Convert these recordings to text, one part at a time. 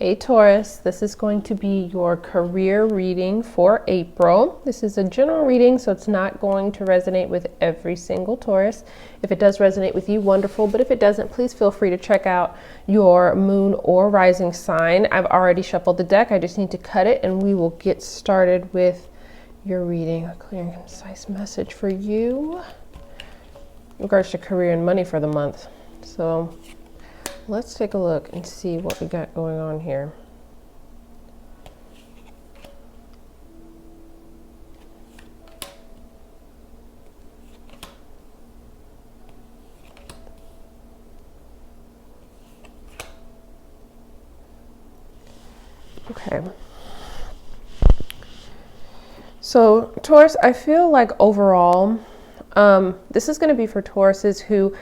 Hey Taurus, this is going to be your career reading for April. This is a general reading, so it's not going to resonate with every single Taurus. If it does resonate with you, wonderful, but if it doesn't, please feel free to check out your moon or rising sign. I've already shuffled the deck. I just need to cut it and we will get started with your reading. A clear and concise message for you in regards to career and money for the month. So let's take a look and see what we got going on here. Okay. So Taurus, I feel like overall, this is going to be for Tauruses who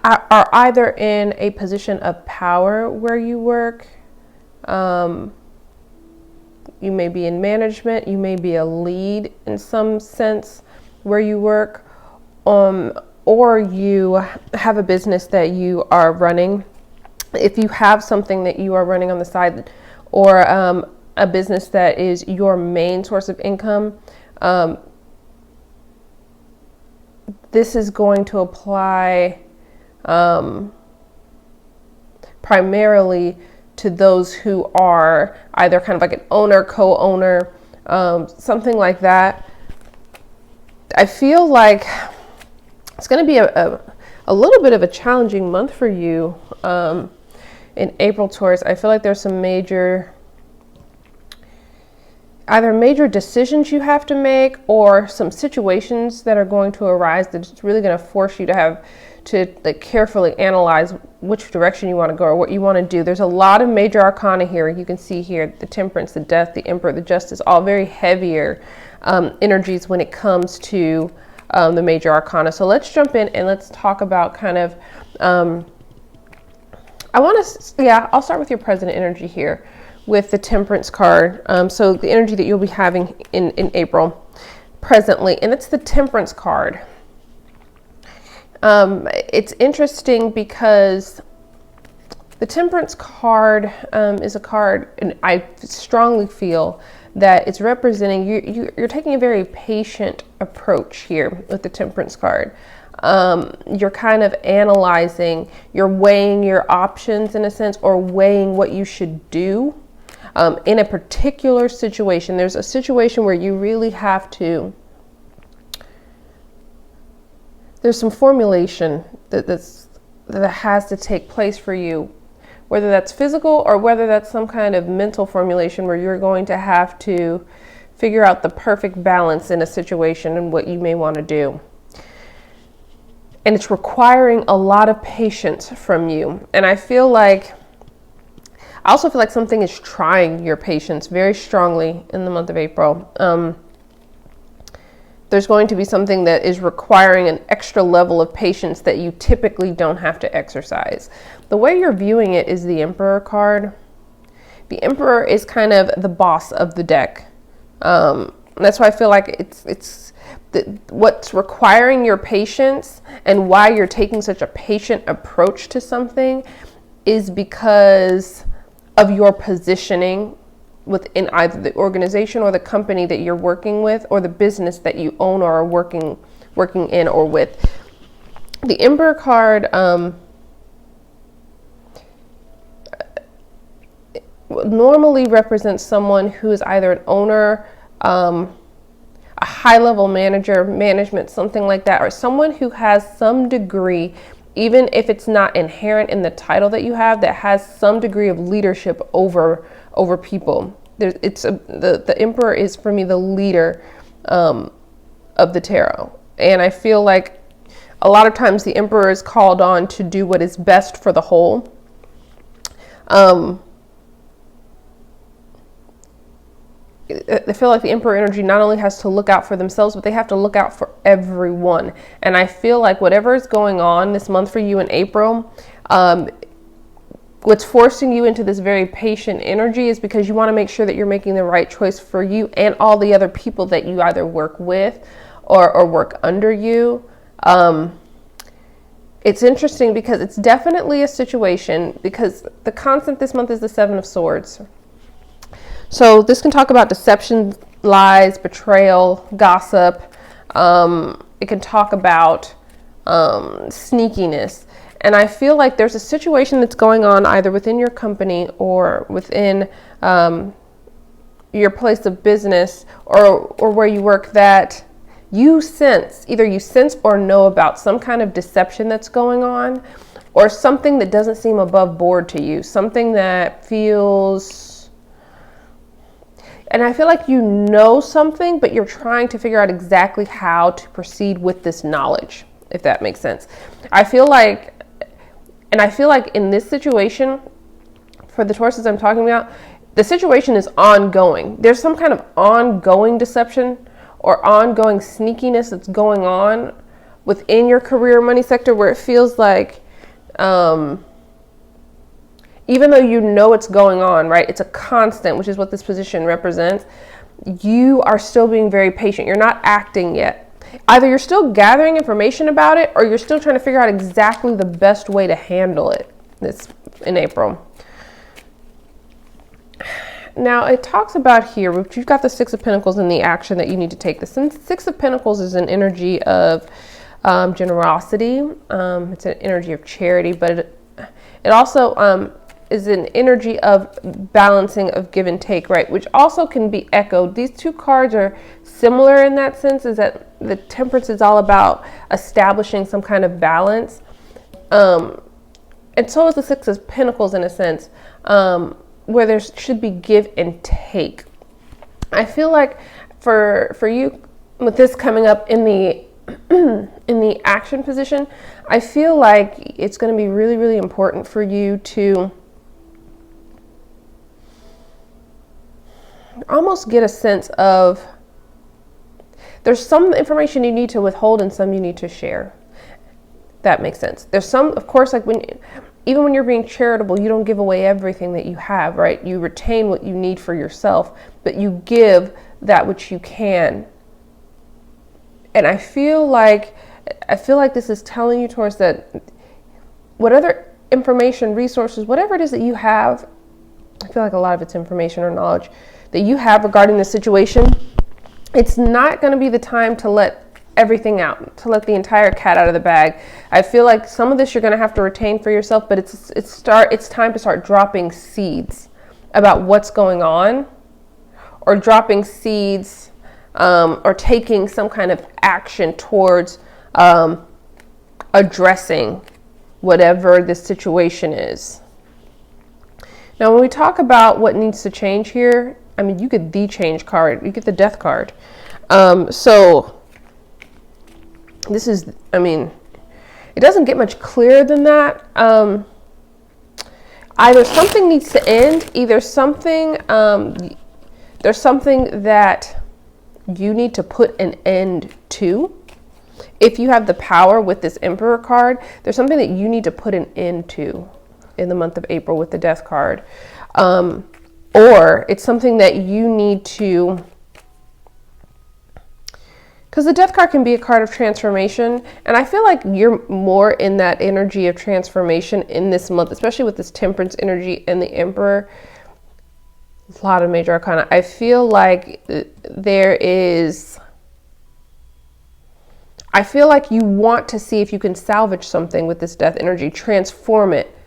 are either in a position of power where you work. You may be in management, you may be a lead in some sense where you work, or you have a business that you are running. If you have something that you are running on the side, or a business that is your main source of income, this is going to apply primarily to those who are either kind of like an owner, co-owner, something like that. I feel like it's going to be a little bit of a challenging month for you in April, Taurus. I feel like there's some either major decisions you have to make or some situations that are going to arise that's really going to force you to have to like carefully analyze which direction you want to go or what you want to do. There's a lot of major arcana here. You can see here the Temperance, the Death, the Emperor, the Justice, all very heavier energies when it comes to the major arcana. So let's jump in and let's talk about kind of, I'll start with your present energy here with the Temperance card. So the energy that you'll be having in April presently, and it's the Temperance card. It's interesting because the Temperance card is a card, and I strongly feel that it's representing you're taking a very patient approach here with the Temperance card. You're kind of analyzing, you're weighing your options in a sense, or weighing what you should do in a particular situation. There's a situation where you really have to, there's some formulation that has to take place for you, whether that's physical or whether that's some kind of mental formulation where you're going to have to figure out the perfect balance in a situation and what you may want to do. And it's requiring a lot of patience from you. And I also feel like something is trying your patience very strongly in the month of April. There's going to be something that is requiring an extra level of patience that you typically don't have to exercise. The way you're viewing it is the Emperor card. The Emperor is kind of the boss of the deck. That's why I feel like it's what's requiring your patience and why you're taking such a patient approach to something is because of your positioning within either the organization or the company that you're working with, or the business that you own or are working in or with. The Emperor card normally represents someone who is either an owner, a high-level manager, management, something like that, or someone who has some degree, even if it's not inherent in the title that you have, that has some degree of leadership over people. The Emperor is, for me, the leader of the tarot. And I feel like a lot of times the Emperor is called on to do what is best for the whole. I feel like the Emperor energy not only has to look out for themselves, but they have to look out for everyone. And I feel like whatever is going on this month for you in April, what's forcing you into this very patient energy is because you want to make sure that you're making the right choice for you and all the other people that you either work with or work under you. It's interesting because it's definitely a situation, because the constant this month is the Seven of Swords. So this can talk about deception, lies, betrayal, gossip. It can talk about sneakiness. And I feel like there's a situation that's going on either within your company or within your place of business or where you work that you sense, either you sense or know about some kind of deception that's going on, or something that doesn't seem above board to you, something that feels, and I feel like you know something, but you're trying to figure out exactly how to proceed with this knowledge, if that makes sense. I feel like in this situation, for the Tauruses I'm talking about, the situation is ongoing. There's some kind of ongoing deception or ongoing sneakiness that's going on within your career money sector, where it feels like, even though you know it's going on, right? It's a constant, which is what this position represents. You are still being very patient. You're not acting yet. Either you're still gathering information about it, or you're still trying to figure out exactly the best way to handle it. This in April. Now it talks about here, you've got the Six of Pentacles and the action that you need to take. The Six of Pentacles is an energy of generosity. It's an energy of charity, but it also is an energy of balancing, of give and take, right? Which also can be echoed. These two cards are similar in that sense, is that the Temperance is all about establishing some kind of balance. And so is the Six of Pentacles in a sense, where there should be give and take. I feel like for you, with this coming up in the in the action position, I feel like it's going to be really, really important for you to almost get a sense of, there's some information you need to withhold and some you need to share. That makes sense. There's some, of course, like even when you're being charitable, you don't give away everything that you have, right? You retain what you need for yourself, but you give that which you can. And I feel like this is telling you, Taurus, that what other information, resources, whatever it is that you have, I feel like a lot of it's information or knowledge that you have regarding the situation, it's not going to be the time to let everything out, to let the entire cat out of the bag. I feel like some of this you're going to have to retain for yourself, but it's time to start dropping seeds about what's going on, or dropping seeds, or taking some kind of action towards addressing whatever the situation is. Now, when we talk about what needs to change here, I mean, you get the change card, you get the Death card. So this is, I mean, it doesn't get much clearer than that. Either something needs to end, either something, there's something that you need to put an end to. If you have the power with this Emperor card, there's something that you need to put an end to in the month of April with the Death card. Or it's something that you need to, because the Death card can be a card of transformation, and I feel like you're more in that energy of transformation in this month, especially with this Temperance energy and the Emperor. A lot of major arcana. I feel like I feel like you want to see if you can salvage something with this Death energy, transform it.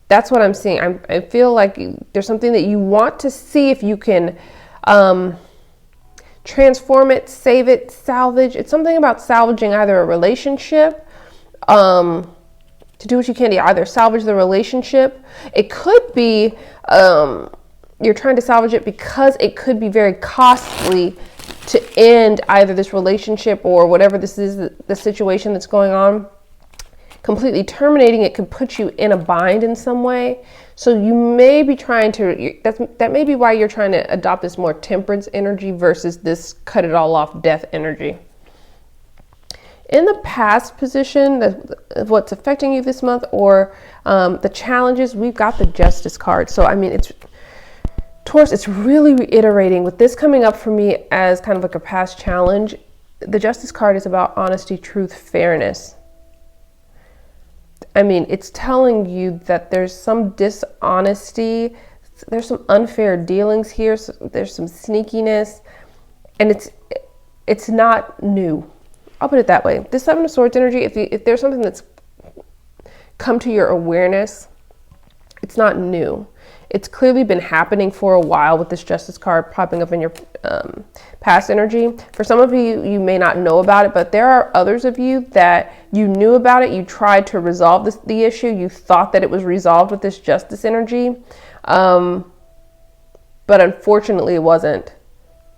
That's what I'm seeing. I feel like there's something that you want to see if you can transform it, save it, salvage. It's something about salvaging either a relationship, to do what you can to either salvage the relationship. It could be you're trying to salvage it because it could be very costly to end either this relationship or whatever this is, the situation that's going on. Completely terminating it could put you in a bind in some way. So you may be trying to, that may be why you're trying to adopt this more Temperance energy versus this cut it all off Death energy. In the past position, what's affecting you this month, or the challenges, we've got the Justice card. So I mean, Taurus, it's really reiterating with this coming up for me as kind of like a past challenge. The Justice card is about honesty, truth, fairness. I mean, it's telling you that there's some dishonesty, there's some unfair dealings here, so there's some sneakiness, and it's not new. I'll put it that way. This Seven of Swords energy, if there's something that's come to your awareness, it's not new. It's clearly been happening for a while with this Justice card popping up in your past energy. For some of you, you may not know about it, but there are others of you that you knew about it. You tried to resolve the issue. You thought that it was resolved with this Justice energy. But unfortunately, it wasn't.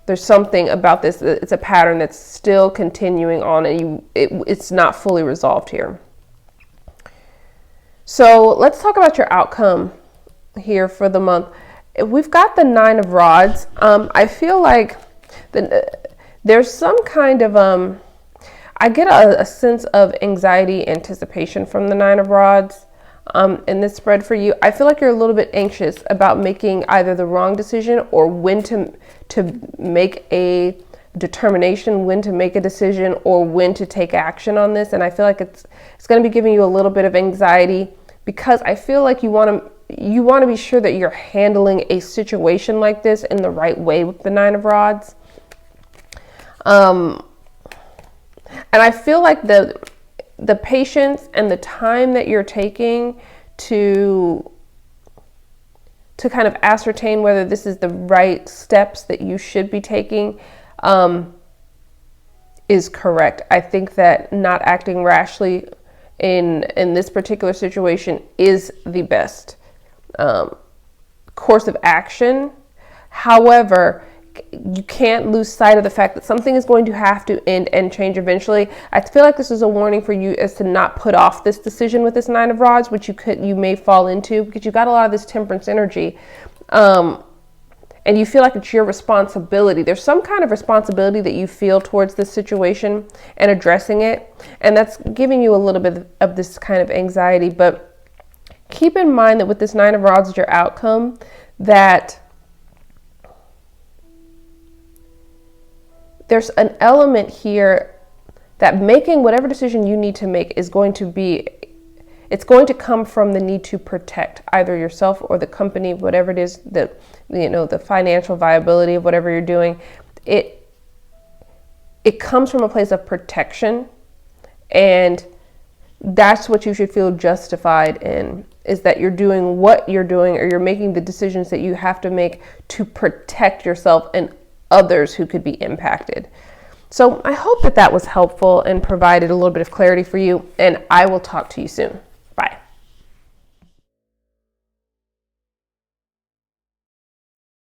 There's something about this. It's a pattern that's still continuing on, and it's not fully resolved here. So let's talk about your outcome here for the month. We've got the Nine of Rods. I feel like there's some kind of I get a sense of anxiety, anticipation from the Nine of Rods in this spread for you. I feel like you're a little bit anxious about making either the wrong decision or when to make a determination, when to make a decision, or when to take action on this. And I feel like it's going to be giving you a little bit of anxiety, because I feel like you want to be sure that you're handling a situation like this in the right way with the Nine of Rods. And I feel like the patience and the time that you're taking to kind of ascertain whether this is the right steps that you should be taking is correct. I think that not acting rashly in this particular situation is the best course of action. However, you can't lose sight of the fact that something is going to have to end and change eventually. I feel like this is a warning for you as to not put off this decision with this Nine of Rods, which you may fall into, because you got a lot of this Temperance energy. And you feel like it's your responsibility. There's some kind of responsibility that you feel towards this situation and addressing it. And that's giving you a little bit of this kind of anxiety. But keep in mind that with this Nine of Rods as your outcome, that there's an element here that making whatever decision you need to make is going to come from the need to protect either yourself or the company, whatever it is, the financial viability of whatever you're doing. It comes from a place of protection, and that's what you should feel justified in, is that you're doing what you're doing, or you're making the decisions that you have to make to protect yourself and others who could be impacted. So I hope that was helpful and provided a little bit of clarity for you, and I will talk to you soon.